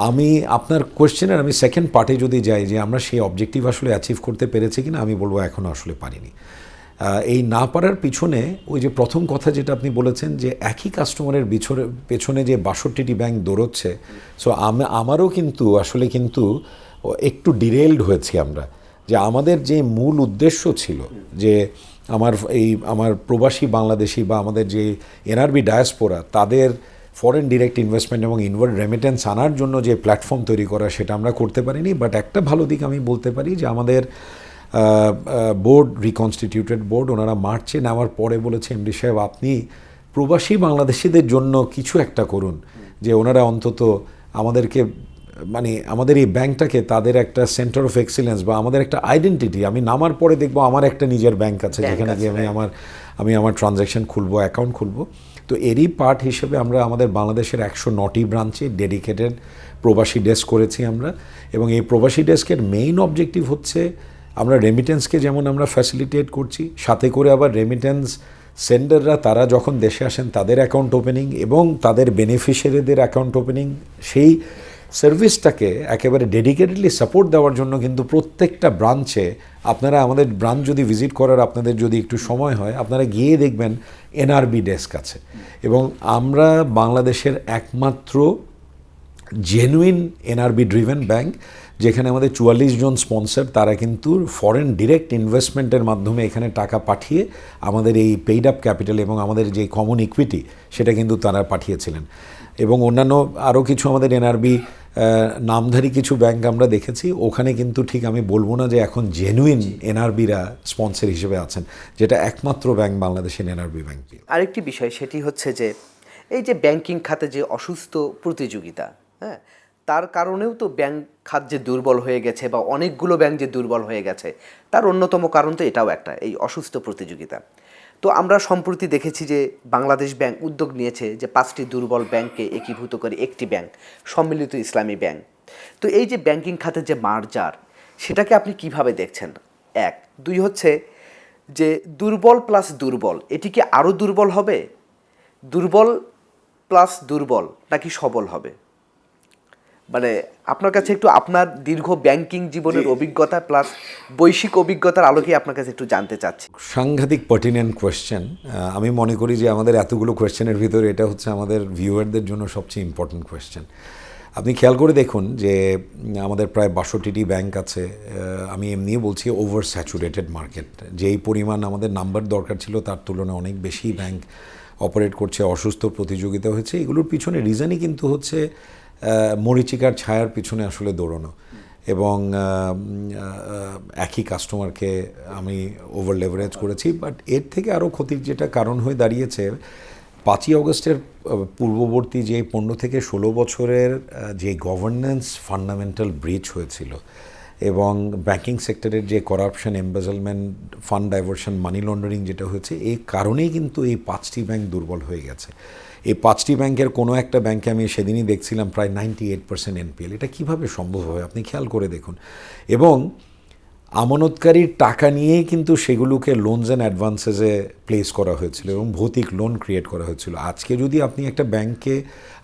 B: আমি আপনার কোয়েশ্চেনের আমি সেকেন্ড পার্টে যদি যাই যে আমরা সেই অবজেক্টিভ আসলে অ্যাচিভ করতে পেরেছি কিনা, আমি বলবো এখনও আসলে পারিনি। এই না পারার পিছনে ওই যে প্রথম কথা যেটা আপনি বলেছেন যে একই কাস্টমারের পেছনে যে 62টি ব্যাংক দৌড়চ্ছে, সো আমারও কিন্তু আসলে একটু ডিরেইলড হয়েছি আমরা, যে আমাদের যে মূল উদ্দেশ্য ছিল যে আমার প্রবাসী বাংলাদেশি বা আমাদের যে এনআরবি ডায়াসপোরা তাদের ফরেন ডিরেক্ট ইনভেস্টমেন্ট এবং ইনওয়ার্ড রেমিটেন্স আনার জন্য যে প্ল্যাটফর্ম তৈরি করা, সেটা আমরা করতে পারিনি। বাট একটা ভালো দিক আমি বলতে পারি যে আমাদের বোর্ড, রিকনস্টিটিউটেড বোর্ড, ওনারা মার্চে নেওয়ার পরে বলেছে এমডি সাহেব আপনি প্রবাসী বাংলাদেশিদের জন্য কিছু একটা করুন, যে ওনারা অন্তত আমাদেরকে আমাদের এই ব্যাংকটাকে তাদের একটা সেন্টার অফ এক্সিলেন্স বা আমাদের একটা আইডেন্টিটি, আমি নামার পরে দেখবো আমার একটা নিজের ব্যাংক আছে যেখানে গিয়ে আমি আমার ট্রানজ্যাকশন খুলবো, অ্যাকাউন্ট খুলবো। তো এরই পার্ট হিসেবে আমরা আমাদের বাংলাদেশের 109টি ব্রাঞ্চে ডেডিকেটেড প্রবাসী ডেস্ক করেছি আমরা। এবং এই প্রবাসী ডেস্কের মেইন অবজেক্টিভ হচ্ছে আমরা রেমিটেন্সকে যেমন আমরা ফ্যাসিলিটেট করছি, সাথে করে আবার রেমিটেন্স সেন্ডাররা তারা যখন দেশে আসেন তাদের অ্যাকাউন্ট ওপেনিং এবং তাদের বেনিফিশিয়ারিদের অ্যাকাউন্ট ওপেনিং, সেই সার্ভিসটাকে একেবারে ডেডিকেটেডলি সাপোর্ট দেওয়ার জন্য কিন্তু প্রত্যেকটা ব্রাঞ্চে আপনারা, আমাদের ব্রাঞ্চ যদি ভিজিট করার আপনাদের যদি একটু সময় হয়, আপনারা গিয়ে দেখবেন এনআরবি ডেস্ক আছে। এবং আমরা বাংলাদেশের একমাত্র জেনুইন এনআরবি ড্রিভেন ব্যাংক, যেখানে আমাদের 44 জন স্পন্সর, তারা কিন্তু ফরেন ডিরেক্ট ইনভেস্টমেন্টের মাধ্যমে এখানে টাকা পাঠিয়ে আমাদের এই পেইড আপ ক্যাপিটাল এবং আমাদের যে কমন ইকুইটি সেটা কিন্তু তারা পাঠিয়েছিলেন। এবং অন্যান্য আরও কিছু আমাদের এনআরবি নামধারী কিছু ব্যাংক আমরা দেখেছি, ওখানে কিন্তু ঠিক আমি বলবো না যে এখন জেনুইন এনআরবিরা স্পন্সর হিসেবে আছেন, যেটা একমাত্র ব্যাংক বাংলাদেশের এনআরবি ব্যাংক।
A: আরেকটি বিষয় সেটি হচ্ছে যে এই যে ব্যাংকিং খাতে যে অসুস্থ প্রতিযোগিতা, হ্যাঁ, তার কারণেও তো ব্যাংক খাত যে দুর্বল হয়ে গেছে বা অনেকগুলো ব্যাংক যে দুর্বল হয়ে গেছে, তার অন্যতম কারণ তো এটাও একটা, এই অসুস্থ প্রতিযোগিতা। তো আমরা সম্প্রতি দেখেছি যে বাংলাদেশ ব্যাংক উদ্যোগ নিয়েছে যে 5টি দুর্বল ব্যাংককে একীভূত করে একটি ব্যাংক, সম্মিলিত ইসলামী ব্যাংক। তো এই যে ব্যাংকিং খাতে যে মার্জার, সেটাকে আপনি কিভাবে দেখছেন? 1, 2 হচ্ছে যে দুর্বল প্লাস দুর্বল, এটি কি আরও দুর্বল হবে? দুর্বল প্লাস দুর্বল নাকি সবল হবে? মানে আপনার কাছে একটু আপনার দীর্ঘ ব্যাংকিং জীবনের অভিজ্ঞতা প্লাস বৈশ্বিক অভিজ্ঞতার আলোকে আপনার কাছে একটু জানতে চাচ্ছি।
B: সাংঘাতিক পার্টিনেন্ট কোয়েশ্চেন। আমি মনে করি যে আমাদের এতগুলো কোয়েশ্চেনের ভিতরে এটা হচ্ছে আমাদের ভিউয়ারদের জন্য সবচেয়ে ইম্পর্টেন্ট কোয়েশ্চেন। আপনি খেয়াল করে দেখুন যে আমাদের প্রায় 62টি ব্যাংক আছে। আমি এমনিই বলছি ওভার স্যাচুরেটেড মার্কেট, যেই পরিমাণ আমাদের নাম্বার দরকার ছিল তার তুলনায় অনেক বেশি ব্যাংক অপারেট করছে, অসুস্থ প্রতিযোগিতা হয়েছে। এগুলোর পিছনে রিজনই কিন্তু হচ্ছে মরিচিকার ছায়ার পিছনে আসলে দৌড়ানো এবং একই কাস্টমারকে আমি ওভার লেভারেজ করেছি। বাট এর থেকে আরও ক্ষতির যেটা কারণ হয়ে দাঁড়িয়েছে, 5ই অগস্টের পূর্ববর্তী যে 15 থেকে 16 বছরের যে গভর্নেন্স ফান্ডামেন্টাল ব্রিচ হয়েছিল এবং ব্যাংকিং সেক্টরের যে corruption, embezzlement, fund diversion, money laundering যেটা হয়েছে, এই কারণেই কিন্তু এই 5টি ব্যাংক দুর্বল হয়ে গেছে। এই 5টি ব্যাংকের কোনো একটা ব্যাংকে আমি সেদিনই দেখছিলাম প্রায় 98% এনপিএল। এটা কিভাবে সম্ভব হয় আপনি খেয়াল করে দেখুন। এবং আমানতকারীর টাকা নিয়েই কিন্তু সেগুলোকে লোনস অ্যান্ড অ্যাডভান্সেসে প্লেস করা হয়েছিল এবং ভৌতিক লোন ক্রিয়েট করা হয়েছিল। আজকে যদি আপনি একটা ব্যাংকে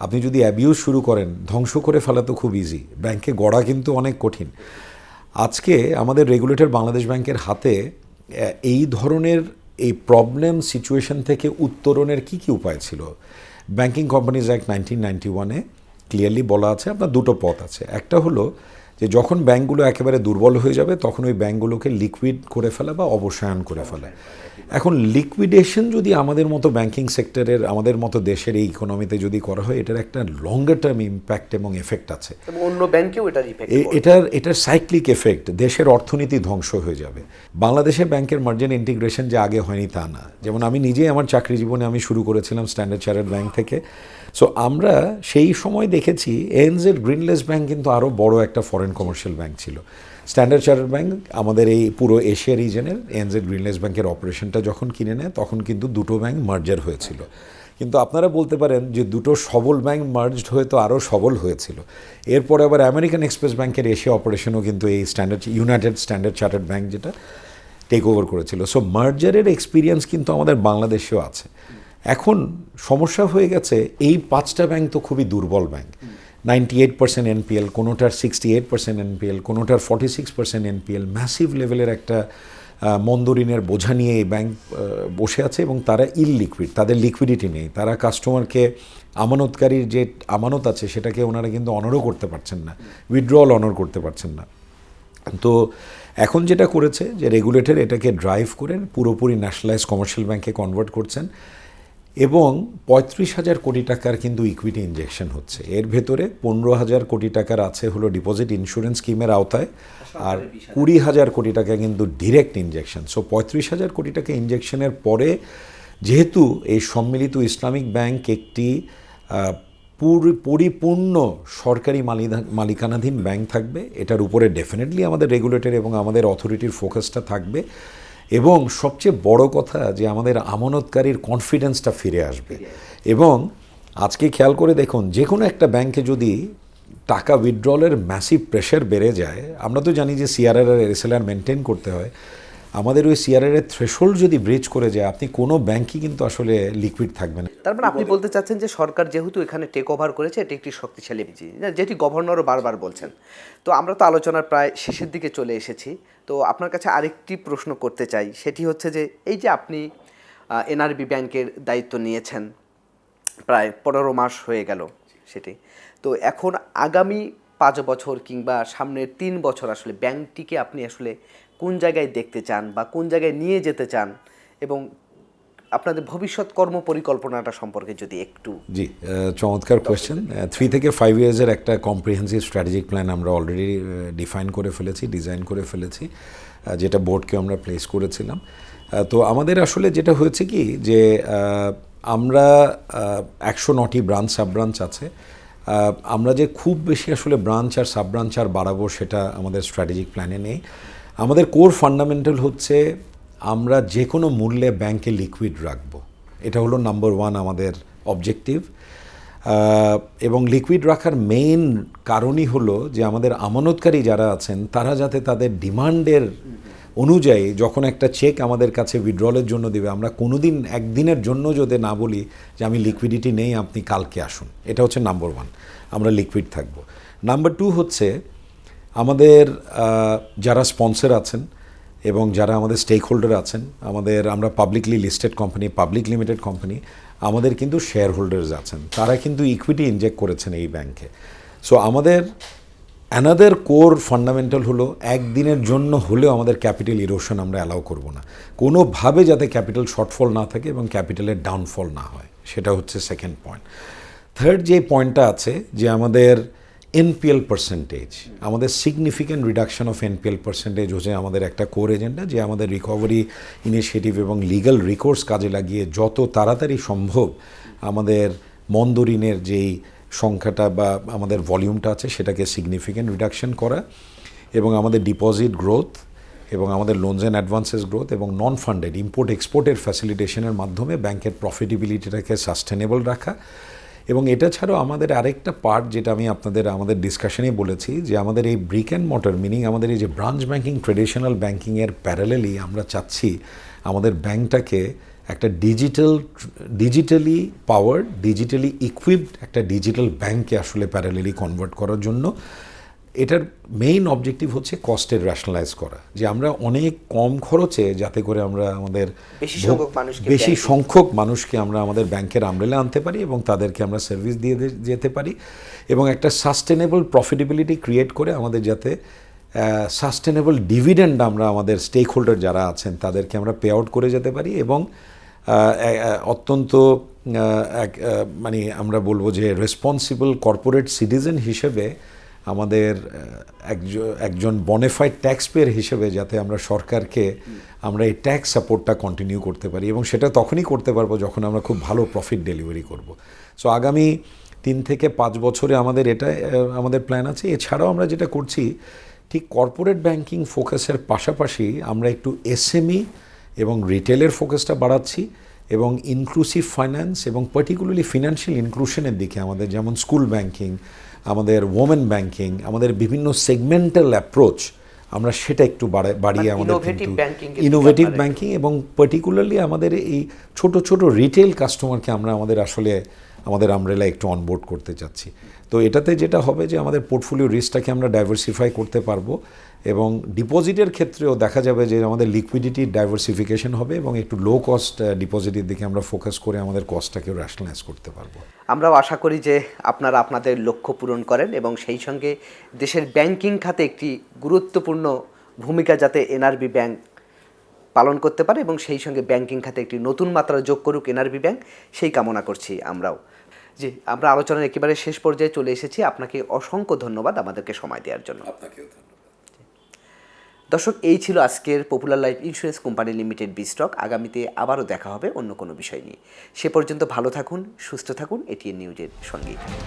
B: আপনি যদি অ্যাবিউজ শুরু করেন, ধ্বংস করে ফেলা তো খুব ইজি, ব্যাংকে গড়া কিন্তু অনেক কঠিন। আজকে আমাদের রেগুলেটর বাংলাদেশ ব্যাংকের হাতে এই ধরনের এই প্রবলেম সিচুয়েশন থেকে উত্তরণের কি উপায় ছিল? ব্যাংকিং কোম্পানিজ অ্যাক্ট 1991-এ ক্লিয়ারলি বলা আছে আপনার দুটো পথ আছে। একটা হলো যে যখন ব্যাঙ্কগুলো একেবারে দুর্বল হয়ে যাবে তখন ওই ব্যাঙ্কগুলোকে লিকুইড করে ফেলা বা অবসায়ন করে ফেলা। এখন লিকুইডেশন যদি আমাদের মতো ব্যাংকিং সেক্টরের, আমাদের মতো দেশের এই ইকোনমিতে যদি করা হয়, এটার একটা লঙ্গার টার্ম ইম্প্যাক্ট এবং এফেক্ট আছে।
A: এবং অন্য ব্যাংকেও এটার ইফেক্ট
B: এটার সাইক্লিক এফেক্ট, দেশের অর্থনীতি ধ্বংস হয়ে যাবে। বাংলাদেশের ব্যাংকের মার্জার ইন্টিগ্রেশন যে আগে হয়নি তা না। যেমন আমি নিজেই আমার চাকরি জীবনে আমি শুরু করেছিলাম স্ট্যান্ডার্ড চার্টার্ড ব্যাংক থেকে। সো আমরা সেই সময় দেখেছি এনজেড গ্রিনলেস ব্যাংক কিন্তু আরও বড় একটা ফরেন কমার্শিয়াল ব্যাংক ছিল। স্ট্যান্ডার্ড চার্টার্ড ব্যাংক আমাদের এই পুরো এশিয়া রিজনের এনজেড গ্রিনলেস ব্যাংকের অপারেশনটা যখন কিনে নেয় তখন কিন্তু দুটো ব্যাংক মার্জার হয়েছিল। কিন্তু আপনারা বলতে পারেন যে দুটো সবল ব্যাংক মার্জড হয়ে তো আরও সবল হয়েছিল। এরপরে আবার আমেরিকান এক্সপ্রেস ব্যাংকের এশিয়া অপারেশনও কিন্তু এই ইউনাইটেড স্ট্যান্ডার্ড চার্টার্ড ব্যাংক যেটা টেক ওভার করেছিল। সো মার্জারের এক্সপিরিয়েন্স কিন্তু আমাদের বাংলাদেশেও আছে। এখন সমস্যা হয়ে গেছে এই 5টা ব্যাংক তো খুবই দুর্বল ব্যাংক। 98% এনপিএল, কোনোটার 68% এনপিএল, কোনোটার 46% এনপিএল, ম্যাসিভ লেভেলের একটা মন্দ ঋণের বোঝা নিয়ে এই ব্যাংক বসে আছে এবং তারা ইললিকুইড, তাদের লিকুইডিটি নেই। তারা কাস্টমারকে আমানতকারীর যে আমানত আছে সেটাকে ওনারা কিন্তু অনারও করতে পারছেন না, উইথড্রল অনার করতে পারছেন না। তো এখন যেটা করেছে যে রেগুলেটর এটাকে ড্রাইভ করে পুরোপুরি ন্যাশনালাইজ কমার্শিয়াল ব্যাংকে কনভার্ট করছেন এবং 35,000 কোটি টাকার কিন্তু ইকুইটি ইনজেকশন হচ্ছে। এর ভেতরে 15,000 কোটি টাকার আছে হলো ডিপোজিট ইন্স্যুরেন্স স্কিমের আওতায়, আর 20,000 কোটি টাকা কিন্তু ডিরেক্ট ইনজেকশন। সো 35,000 কোটি টাকা ইনজেকশনের পরে যেহেতু এই সম্মিলিত ইসলামিক ব্যাংক একটি পরিপূর্ণ সরকারি মালিকানাধীন ব্যাংক থাকবে, এটার উপরে ডেফিনেটলি আমাদের রেগুলেটর এবং আমাদের অথরিটির ফোকাসটা থাকবে এবং সবচেয়ে বড় কথা যে আমাদের আমানতকারীর কনফিডেন্সটা ফিরে আসবে। এবং আজকে খেয়াল করে দেখুন, যে কোনো একটা ব্যাংকে যদি টাকা উইথড্রলের ম্যাসিভ প্রেশার বেড়ে যায়, আমরা তো জানি যে সিআরআর আর এসএলআর মেনটেন করতে হয়, আমাদের ওই সিআরআর এর থ্রেশহোল্ড যদি ব্রিচ করে যায় আপনি কোনো ব্যাংকই কিন্তু আসলে লিকুইড থাকবে না।
A: তার মানে আপনি বলতে চাচ্ছেন যে সরকার যেহেতু এখানে টেক ওভার করেছে, এটি একটি শক্তিশালী বিজি, যেটি গভর্নরও বারবার বলছেন। তো আমরা তো আলোচনার প্রায় শেষের দিকে চলে এসেছি। তো আপনার কাছে আরেকটি প্রশ্ন করতে চাই, সেটি হচ্ছে যে এই যে আপনি এনআরবি ব্যাংকের দায়িত্ব নিয়েছেন, প্রায় 15 মাস হয়ে গেল সেটি, তো এখন আগামী 5 বছর কিংবা সামনের 3 বছর আসলে ব্যাংকটিকে আপনি আসলে কোন জায়গায় দেখতে চান বা কোন জায়গায় নিয়ে যেতে চান, এবং আপনাদের ভবিষ্যৎ কর্ম পরিকল্পনাটা সম্পর্কে যদি একটু।
B: জি, চমৎকার কোয়েশ্চেন। 3 থেকে 5 ইয়ার্সের একটা কম্প্রিহেন্সিভ স্ট্র্যাটেজিক প্ল্যান আমরা অলরেডি ডিফাইন করে ফেলেছি, ডিজাইন করে ফেলেছি, যেটা বোর্ডকে আমরা প্লেস করেছিলাম। তো আমাদের আসলে যেটা হয়েছে কি যে আমরা 109টি ব্রাঞ্চ সাব ব্রাঞ্চ আছে। আমরা যে খুব বেশি আসলে ব্রাঞ্চ আর সাব ব্রাঞ্চ আর বাড়াবো সেটা আমাদের স্ট্র্যাটেজিক প্ল্যানে নেই। আমাদের কোর ফান্ডামেন্টাল হচ্ছে আমরা যে কোনো মূল্যে ব্যাংকে লিকুইড রাখবো, এটা হলো নাম্বার 1 আমাদের অবজেক্টিভ। এবং লিকুইড রাখার মেইন কারণই হলো যে আমাদের আমানতকারী যারা আছেন তারা যাতে তাদের ডিমান্ডের অনুযায়ী যখন একটা চেক আমাদের কাছে উইথড্রলের জন্য দেবে, আমরা কোনো দিন একদিনের জন্য যদি না বলি যে আমি লিকুইডিটি নেই, আপনি কালকে আসুন। এটা হচ্ছে নাম্বার 1, আমরা লিকুইড থাকবো। নাম্বার 2 হচ্ছে আমাদের যারা স্পন্সর আছেন এবং যারা আমাদের স্টেক হোল্ডার আছেন, আমরা publicly listed company, public limited company, আমাদের কিন্তু শেয়ার হোল্ডার্স আছেন, তারা কিন্তু ইকুইটি ইনজেক্ট করেছেন এই ব্যাংকে। সো আমাদের অ্যানাদার কোর ফান্ডামেন্টাল হলো একদিনের জন্য হলেও আমাদের ক্যাপিটাল ইরোশন আমরা অ্যালাউ করব না, কোনোভাবে যাতে ক্যাপিটাল শর্টফল না থাকে এবং ক্যাপিটালের ডাউনফল না হয়, সেটা হচ্ছে সেকেন্ড পয়েন্ট। থার্ড যে পয়েন্টটা আছে যে আমাদের এনপিএল পার্সেন্টেজ, আমাদের significant reduction of NPL percentage হচ্ছে আমাদের একটা কোর এজেন্ডা, যে আমাদের রিকভারি ইনিশিয়েটিভ এবং লিগ্যাল রিকোর্স কাজে লাগিয়ে যত তাড়াতাড়ি সম্ভব আমাদের মন্দ ঋণের যেই সংখ্যাটা বা আমাদের ভলিউমটা আছে সেটাকে সিগনিফিক্যান্ট রিডাকশন করা, এবং আমাদের ডিপোজিট গ্রোথ এবং আমাদের লোনস অ্যান্ড অ্যাডভান্সেস গ্রোথ এবং নন ফান্ডেড ইম্পোর্ট এক্সপোর্টের ফ্যাসিলিটেশনের মাধ্যমে ব্যাংকের প্রফিটেবিলিটিটাকে সাস্টেনেবল রাখা। এবং এটা ছাড়াও আমাদের আরেকটা পার্ট যেটা আমি আমাদের ডিসকাশনেই বলেছি, যে আমাদের এই ব্রিক অ্যান্ড মর্টার, মিনিং আমাদের এই যে ব্রাঞ্চ ব্যাংকিং, ট্রেডিশনাল ব্যাংকিংয়ের প্যারালেলি আমরা চাচ্ছি আমাদের ব্যাংকটাকে একটা ডিজিটালি পাওয়ার্ড, ডিজিটালি ইকুইপড একটা ডিজিটাল ব্যাংকে আসলে প্যারালেলি কনভার্ট করার জন্য এটার মেইন অবজেক্টিভ হচ্ছে কস্টের রেশনালাইজ করা, যে আমরা অনেক কম খরচে যাতে করে আমরা আমাদের বেশি সংখ্যক মানুষকে আমরা আমাদের ব্যাংকের আমরেলে আনতে পারি এবং তাদেরকে আমরা সার্ভিস দিয়ে যেতে পারি এবং একটা সাস্টেনেবল প্রফিটেবিলিটি ক্রিয়েট করে আমাদের যাতে সাস্টেনেবল ডিভিডেন্ড আমরা আমাদের স্টেক হোল্ডার যারা আছেন তাদেরকে আমরা পে আউট করে যেতে পারি এবং অত্যন্ত মানে আমরা বলবো যে রেসপন্সিবল কর্পোরেট সিটিজেন হিসেবে আমাদের একজন বনেফাইড ট্যাক্স পেয়ার হিসেবে যাতে আমরা সরকারকে আমরা এই ট্যাক্স সাপোর্টটা কন্টিনিউ করতে পারি এবং সেটা তখনই করতে পারবো যখন আমরা খুব ভালো প্রফিট ডেলিভারি করব। সো আগামী 3 থেকে 5 বছরে আমাদের এটা আমাদের প্ল্যান আছে। এছাড়াও আমরা যেটা করছি ঠিক কর্পোরেট ব্যাংকিং ফোকাসের পাশাপাশি আমরা একটু এসএমই এবং রিটেলের ফোকাসটা বাড়াচ্ছি এবং ইনক্লুসিভ ফাইন্যান্স এবং পার্টিকুলারলি ফিনান্সিয়াল ইনক্লুশনের দিকে আমাদের যেমন স্কুল ব্যাংকিং, আমাদের ওমেন ব্যাংকিং, আমাদের বিভিন্ন সেগমেন্টাল অ্যাপ্রোচ আমরা সেটা একটু বাড়িয়ে আমাদের ইনোভেটিভ ব্যাংকিং এবং পার্টিকুলারলি আমাদের এই ছোট ছোট রিটেল কাস্টমারকে আমরা আমাদের আমরেলা একটু অনবোর্ড করতে চাচ্ছি। তো এটাতে যেটা হবে যে আমাদের পোর্টফোলিও রিস্কটাকে আমরা ডাইভার্সিফাই করতে পারবো এবং ডিপোজিটের ক্ষেত্রেও দেখা যাবে যে আমাদের লিকুইডিটি ডাইভার্সিফিকেশন হবে এবং একটু লো কস্ট ডিপোজিটের দিকে আমরা ফোকাস করে আমাদের কস্টটাকেও র্যাশনালাইজ করতে পারবো।
A: আমরাও আশা করি যে আপনারা আপনাদের লক্ষ্য পূরণ করেন এবং সেই সঙ্গে দেশের ব্যাংকিং খাতে একটি গুরুত্বপূর্ণ ভূমিকা যাতে এনআরবি ব্যাংক পালন করতে পারে এবং সেই সঙ্গে ব্যাংকিং খাতে একটি নতুন মাত্রা যোগ করুক এনআরবি ব্যাংক, সেই কামনা করছি আমরাও। জি, আমরা আলোচনার একেবারে শেষ পর্যায়ে চলে এসেছি। আপনাকে অসংখ্য ধন্যবাদ আমাদেরকে সময় দেওয়ার জন্য।
B: আপনাকেও ধন্যবাদ।
A: দর্শক, এই ছিল আজকের popular life insurance company limited বিস্টক। আগামীতে আবারও দেখা হবে অন্য কোনো বিষয় নিয়ে। সে পর্যন্ত ভালো থাকুন, সুস্থ থাকুন। এটিএন নিউজের সঙ্গেই থাকুন।